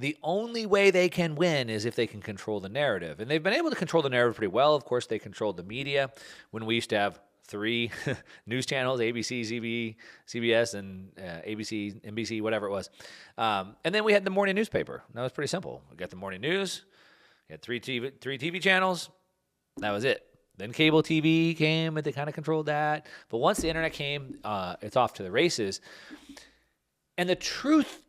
the only way they can win is if they can control the narrative. And they've been able to control the narrative pretty well. Of course, they controlled the media when we used to have 3 news channels, ABC, CBS, and ABC, NBC, whatever it was. And then we had the morning newspaper. That was pretty simple. We got the morning news. We had 3 TV channels. That was it. Then cable TV came, and they kind of controlled that. But once the internet came, it's off to the races. And the truth,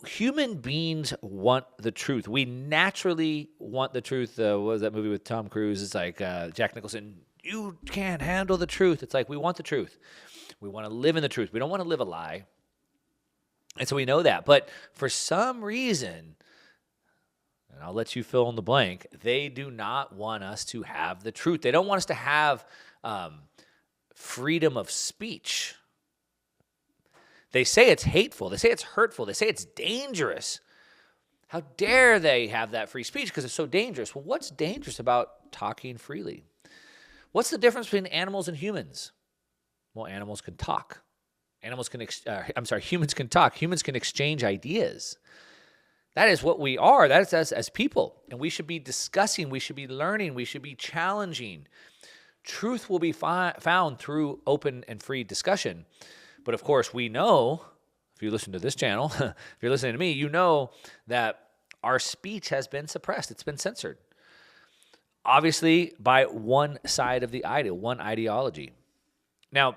human beings want the truth. We naturally want the truth. What was that movie with Tom Cruise? It's like Jack Nicholson, you can't handle the truth. It's like we want the truth. We want to live in the truth. We don't want to live a lie. And so we know that. But for some reason, and I'll let you fill in the blank, they do not want us to have the truth. They don't want us to have freedom of speech. They say it's hateful. They say it's hurtful. They say it's dangerous. How dare they have that free speech because it's so dangerous? Well, what's dangerous about talking freely? What's the difference between animals and humans? Well, animals can talk. Humans can talk. Humans can exchange ideas. That is what we are. That is us as people. And we should be discussing. We should be learning. We should be challenging. Truth will be found through open and free discussion. But of course, we know, if you listen to this channel, if you're listening to me, you know that our speech has been suppressed. It's been censored. Obviously, by one side of the one ideology. Now,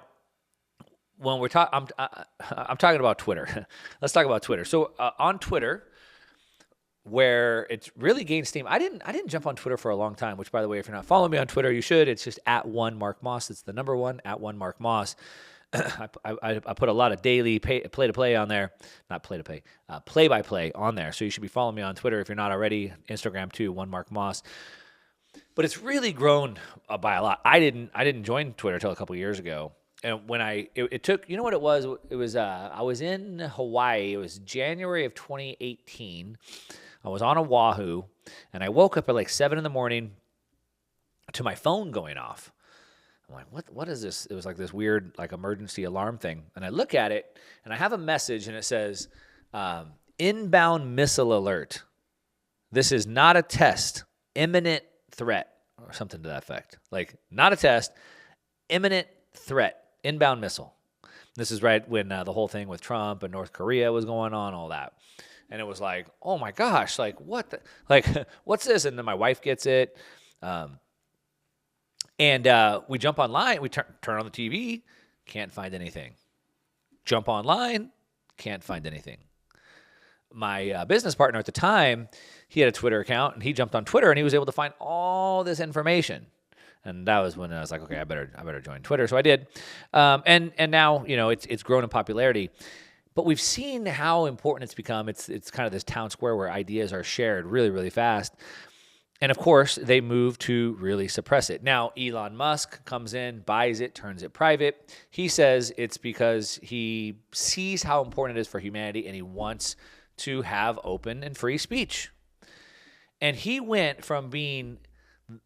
when we're talking, I'm talking about Twitter. Let's talk about Twitter. So on Twitter, where it's really gained steam. I didn't jump on Twitter for a long time, which, by the way, if you're not following me on Twitter, you should. It's just @1MarkMoss. It's the number 1 @1MarkMoss. I put a lot of daily play-to-play on there. Not play-to-play, play-by-play on there. So you should be following me on Twitter if you're not already. Instagram too, 1MarkMoss. But it's really grown by a lot. I didn't join Twitter until a couple years ago. And when it took, you know what it was? It was I was in Hawaii. It was January of 2018. I was on Oahu, and I woke up at like 7 in the morning to my phone going off. I'm like, what is this? It was like this weird like emergency alarm thing. And I look at it, and I have a message, and it says, inbound missile alert. This is not a test. Imminent threat, or something to that effect. Like, not a test, imminent threat, inbound missile. This is right when the whole thing with Trump and North Korea was going on, all that. And it was like, oh my gosh, like what what's this? And then my wife gets it. And we jump online, we turn on the TV, can't find anything. Jump online, can't find anything. My business partner at the time, he had a Twitter account, and he jumped on Twitter, and he was able to find all this information. And that was when I was like, okay, I better join Twitter. So I did. And now, you know, it's grown in popularity. But we've seen how important it's become. It's kind of this town square where ideas are shared really, really fast. And of course, they move to really suppress it. Now, Elon Musk comes in, buys it, turns it private. He says it's because he sees how important it is for humanity, and he wants to have open and free speech. And he went from being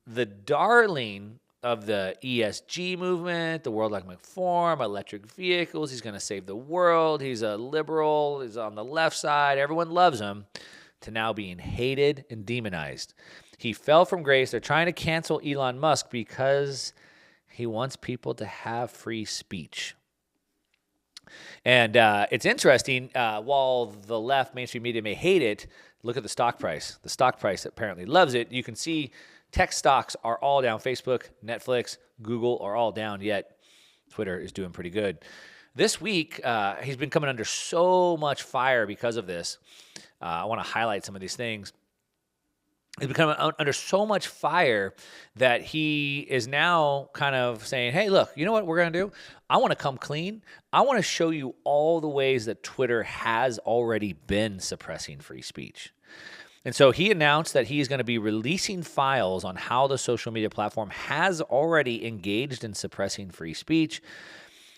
the darling of the ESG movement, the World Economic Forum, electric vehicles. He's going to save the world. He's a liberal. He's on the left side. Everyone loves him, to now being hated and demonized. He fell from grace. They're trying to cancel Elon Musk because he wants people to have free speech. And it's interesting, while the left mainstream media may hate it, look at the stock price. The stock price apparently loves it. You can see tech stocks are all down. Facebook, Netflix, Google are all down, yet Twitter is doing pretty good. This week, he's been coming under so much fire because of this. I want to highlight some of these things. He's become under so much fire that he is now kind of saying, hey, look, you know what we're going to do? I want to come clean. I want to show you all the ways that Twitter has already been suppressing free speech. And so he announced that he is going to be releasing files on how the social media platform has already engaged in suppressing free speech.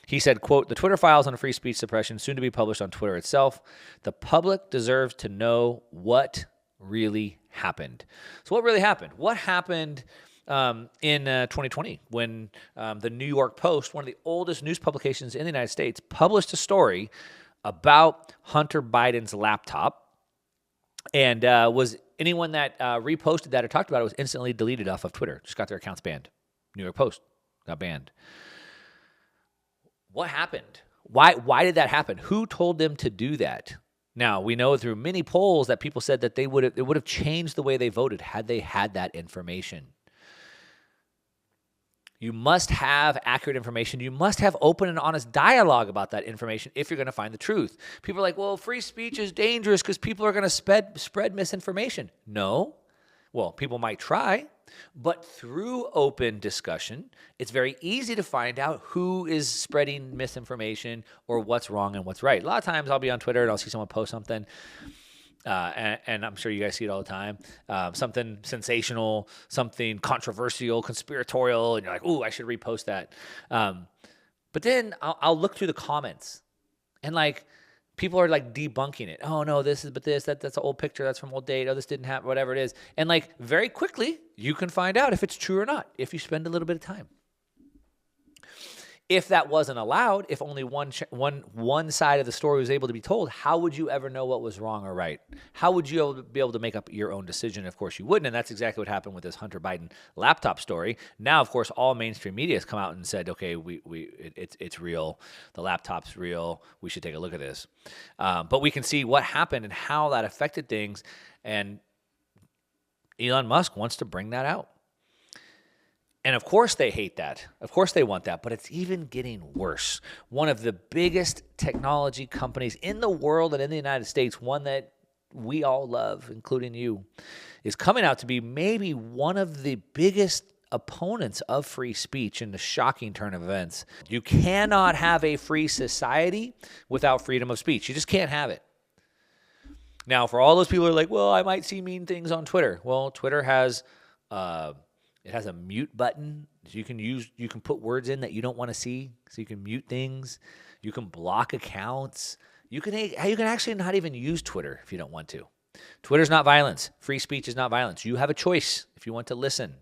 He said, quote, the Twitter files on free speech suppression soon to be published on Twitter itself. The public deserves to know what really happened. So what really happened? What happened in 2020 when the New York Post, one of the oldest news publications in the United States, published a story about Hunter Biden's laptop And was anyone that reposted that or talked about it was instantly deleted off of Twitter. Just got their accounts banned. New York Post got banned. What happened? Why did that happen? Who told them to do that? Now, we know through many polls that people said that it would have changed the way they voted had they had that information. You must have accurate information. You must have open and honest dialogue about that information if you're going to find the truth. People are like, well, free speech is dangerous because people are going to spread misinformation. No. Well, people might try, but through open discussion, it's very easy to find out who is spreading misinformation or what's wrong and what's right. A lot of times I'll be on Twitter and I'll see someone post something, and I'm sure you guys see it all the time, something sensational, something controversial, conspiratorial, and you're like, ooh, I should repost that. But then I'll look through the comments, and like, people are like debunking it. Oh no, that's an old picture. That's from old date. Oh, this didn't happen, whatever it is. And like, very quickly, you can find out if it's true or not if you spend a little bit of time. If that wasn't allowed, if only one side of the story was able to be told, how would you ever know what was wrong or right? How would you be able to make up your own decision? Of course, you wouldn't, and that's exactly what happened with this Hunter Biden laptop story. Now, of course, all mainstream media has come out and said, okay, it's real. The laptop's real. We should take a look at this. But we can see what happened and how that affected things, and Elon Musk wants to bring that out. And of course they hate that. Of course they want that, but it's even getting worse. One of the biggest technology companies in the world and in the United States, one that we all love, including you, is coming out to be maybe one of the biggest opponents of free speech in the shocking turn of events. You cannot have a free society without freedom of speech. You just can't have it. Now, for all those people who are like, well, I might see mean things on Twitter. Well, Twitter has... it has a mute button. You can put words in that you don't want to see, so you can mute things. You can block accounts. You can actually not even use Twitter if you don't want to. Twitter's not violence. Free speech is not violence. You have a choice if you want to listen.